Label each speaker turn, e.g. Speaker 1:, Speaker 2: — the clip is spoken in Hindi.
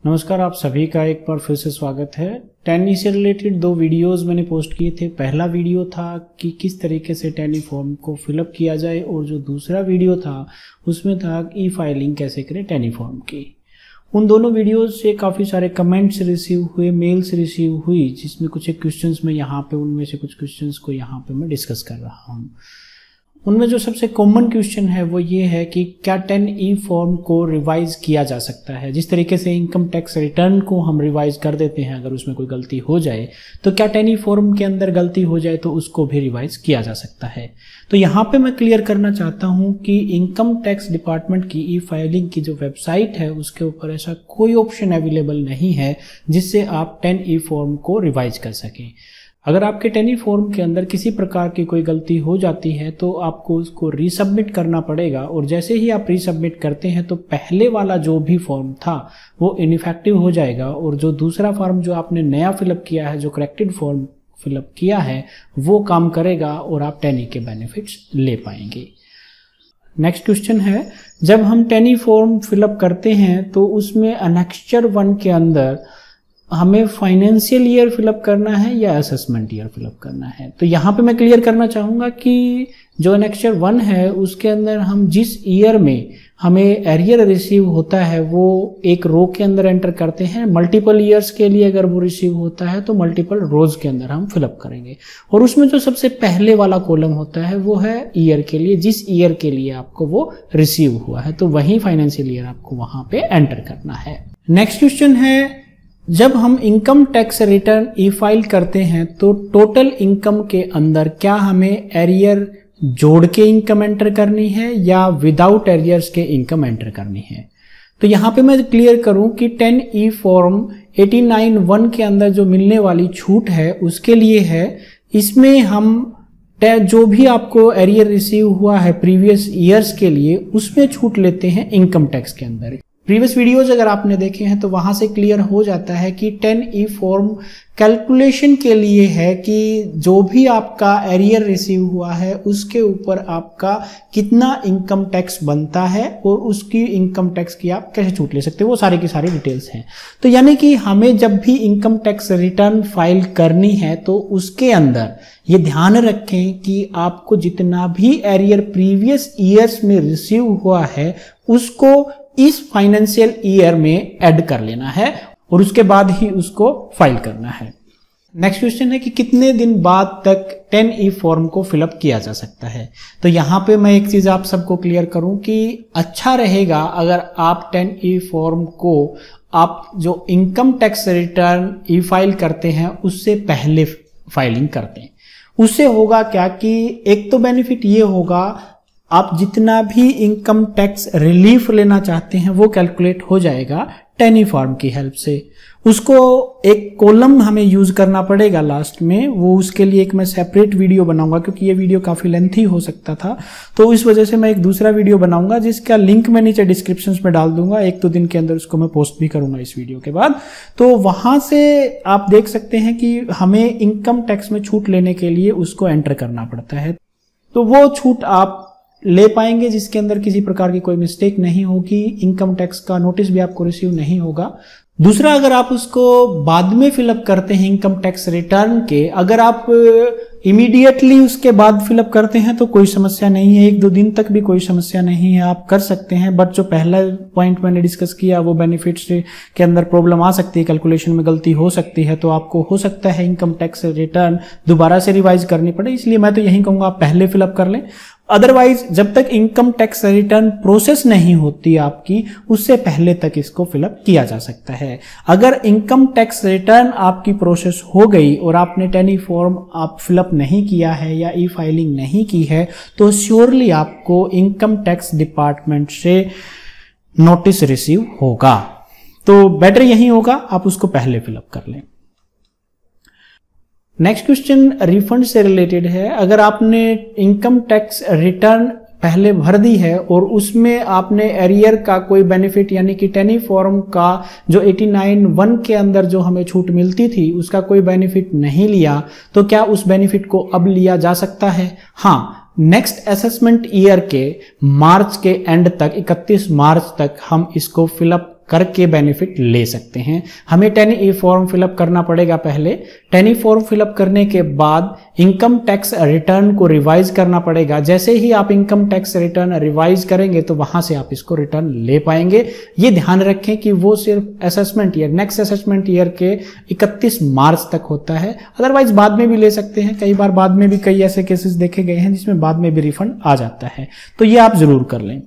Speaker 1: नमस्कार, आप सभी का एक बार फिर से स्वागत है। टैनी से रिलेटेड 2 वीडियोस मैंने पोस्ट किए थे। पहला वीडियो था कि किस तरीके से टैनी फॉर्म को फिलअप किया जाए और जो दूसरा वीडियो था उसमें था ई फाइलिंग कैसे करें टैनी फॉर्म की। उन दोनों वीडियोस से काफ़ी सारे कमेंट्स रिसीव हुए, मेल्स रिसीव हुई, जिसमें कुछ एक क्वेश्चंस में यहाँ पे उनमें से कुछ क्वेश्चंस को यहाँ पे मैं डिस्कस कर रहा हूँ। उनमें जो सबसे कॉमन क्वेश्चन है वो ये है कि क्या 10E फॉर्म को रिवाइज किया जा सकता है। जिस तरीके से इनकम टैक्स रिटर्न को हम रिवाइज कर देते हैं अगर उसमें कोई गलती हो जाए, तो क्या 10E फॉर्म के अंदर गलती हो जाए तो उसको भी रिवाइज किया जा सकता है। तो यहाँ पे मैं क्लियर करना चाहता हूँ कि इनकम टैक्स डिपार्टमेंट की ई फाइलिंग की जो वेबसाइट है उसके ऊपर ऐसा कोई ऑप्शन अवेलेबल नहीं है जिससे आप 10E फॉर्म को रिवाइज कर सकें। अगर आपके 10E फॉर्म के अंदर किसी प्रकार की कोई गलती हो जाती है तो आपको उसको रीसबमिट करना पड़ेगा, और जैसे ही आप रीसबमिट करते हैं तो पहले वाला जो भी फॉर्म था वो इनइफेक्टिव हो जाएगा, और जो दूसरा फॉर्म जो आपने नया फिलअप किया है, जो करेक्टेड फॉर्म फिलअप किया है, वो काम करेगा और आप 10E के बेनिफिट्स ले पाएंगे। नेक्स्ट क्वेश्चन है, जब हम 10E फॉर्म फिलअप करते हैं तो उसमें एनेक्स्चर 1 के अंदर हमें फाइनेंशियल ईयर फिलअप करना है या असेसमेंट ईयर फिलअप करना है। तो यहाँ पे मैं क्लियर करना चाहूँगा कि जो एनेक्स्चर 1 है उसके अंदर हम जिस ईयर में हमें एरियर रिसीव होता है वो एक रो के अंदर एंटर करते हैं। मल्टीपल ईयर्स के लिए अगर वो रिसीव होता है तो मल्टीपल रोज के अंदर हम फिलअप करेंगे, और उसमें जो सबसे पहले वाला कॉलम होता है वो है ईयर के लिए, जिस ईयर के लिए आपको वो रिसीव हुआ है, तो वही फाइनेंशियल ईयर आपको वहां पे एंटर करना है। नेक्स्ट क्वेश्चन है, जब हम इनकम टैक्स रिटर्न ई फाइल करते हैं तो टोटल इनकम के अंदर क्या हमें एरियर जोड़ के इनकम एंटर करनी है या विदाउट एरियर्स के इनकम एंटर करनी है। तो यहाँ पे मैं क्लियर करूं कि 10E फॉर्म 89(1) के अंदर जो मिलने वाली छूट है उसके लिए है। इसमें हम जो भी आपको एरियर रिसीव हुआ है प्रीवियस ईयर्स के लिए उसमें छूट लेते हैं इनकम टैक्स के अंदर। प्रीवियस वीडियोज अगर आपने देखे हैं तो वहां से क्लियर हो जाता है कि 10E फॉर्म कैलकुलेशन के लिए है कि जो भी आपका एरियर रिसीव हुआ है उसके ऊपर आपका कितना इनकम टैक्स बनता है और उसकी इनकम टैक्स की आप कैसे छूट ले सकते हो, वो सारी की सारी डिटेल्स हैं। तो यानी कि हमें जब भी इनकम टैक्स रिटर्न फाइल करनी है तो उसके अंदर ये ध्यान रखें कि आपको जितना भी एरियर प्रीवियस ईयर्स में रिसीव हुआ है उसको इस फाइनेंशियल ईयर में ऐड कर लेना है और उसके बाद ही उसको फाइल करना है। नेक्स्ट क्वेश्चन है कि कितने दिन बाद तक 10E फॉर्म को फिलअप किया जा सकता है। तो यहाँ पे मैं एक चीज आप सबको क्लियर करूं कि अच्छा रहेगा अगर आप 10E फॉर्म को आप जो इनकम टैक्स रिटर्न ई फाइल करते हैं उससे पहले फाइलिंग करते हैं। उससे होगा क्या कि एक तो बेनिफिट ये होगा, आप जितना भी इनकम टैक्स रिलीफ लेना चाहते हैं वो कैलकुलेट हो जाएगा 10E फॉर्म की हेल्प से। उसको एक कॉलम हमें यूज करना पड़ेगा लास्ट में, वो उसके लिए एक मैं सेपरेट वीडियो बनाऊंगा क्योंकि ये वीडियो काफी लेंथी हो सकता था, तो इस वजह से मैं एक दूसरा वीडियो बनाऊंगा जिसका लिंक मैं नीचे डिस्क्रिप्शन में डाल दूंगा। 1-2 दिन के अंदर उसको मैं पोस्ट भी करूंगा इस वीडियो के बाद। तो वहां से आप देख सकते हैं कि हमें इनकम टैक्स में छूट लेने के लिए उसको एंटर करना पड़ता है, तो वो छूट आप ले पाएंगे जिसके अंदर किसी प्रकार की कोई मिस्टेक नहीं होगी, इनकम टैक्स का नोटिस भी आपको रिसीव नहीं होगा। दूसरा, अगर आप उसको बाद में फिलअप करते हैं इनकम टैक्स रिटर्न के, अगर आप इमीडिएटली उसके बाद फिलअप करते हैं तो कोई समस्या नहीं है, 1-2 दिन तक भी कोई समस्या नहीं है, आप कर सकते हैं। बट जो पहला पॉइंट मैंने डिस्कस किया वो बेनिफिट्स के अंदर प्रॉब्लम आ सकती है, कैलकुलेशन में गलती हो सकती है, तो आपको हो सकता है इनकम टैक्स रिटर्न दोबारा से रिवाइज करनी पड़े। इसलिए मैं तो यही कहूंगा आप पहले फिलअप कर लें। अदरवाइज जब तक इनकम टैक्स रिटर्न प्रोसेस नहीं होती आपकी उससे पहले तक इसको फिलअप किया जा सकता है। अगर इनकम टैक्स रिटर्न आपकी प्रोसेस हो गई और आपने 10E फॉर्म आप फिलअप नहीं किया है या ई फाइलिंग नहीं की है तो श्योरली आपको इनकम टैक्स डिपार्टमेंट से नोटिस रिसीव होगा। तो बेटर यही होगा आप उसको पहले फिलअप कर लें। नेक्स्ट क्वेश्चन रिफंड से रिलेटेड है। अगर आपने इनकम टैक्स रिटर्न पहले भर दी है और उसमें आपने एरियर का कोई बेनिफिट यानी कि 10E फॉर्म का जो 89(1) के अंदर जो हमें छूट मिलती थी उसका कोई बेनिफिट नहीं लिया, तो क्या उस बेनिफिट को अब लिया जा सकता है? हाँ, नेक्स्ट असेसमेंट ईयर के मार्च के एंड तक 31 मार्च तक हम इसको फिलअप करके बेनिफिट ले सकते हैं। हमें 10E फॉर्म फिलअप करना पड़ेगा पहले। 10E फॉर्म फिलअप करने के बाद इनकम टैक्स रिटर्न को रिवाइज करना पड़ेगा। जैसे ही आप इनकम टैक्स रिटर्न रिवाइज करेंगे तो वहां से आप इसको रिटर्न ले पाएंगे। ये ध्यान रखें कि वो सिर्फ assessment year, next assessment year के 31 मार्च तक होता है। अदरवाइज बाद में भी ले सकते हैं। कई बार बाद में भी कई ऐसे केसेस देखे गए हैं जिसमें बाद में भी रिफंड आ जाता है, तो ये आप जरूर कर लें।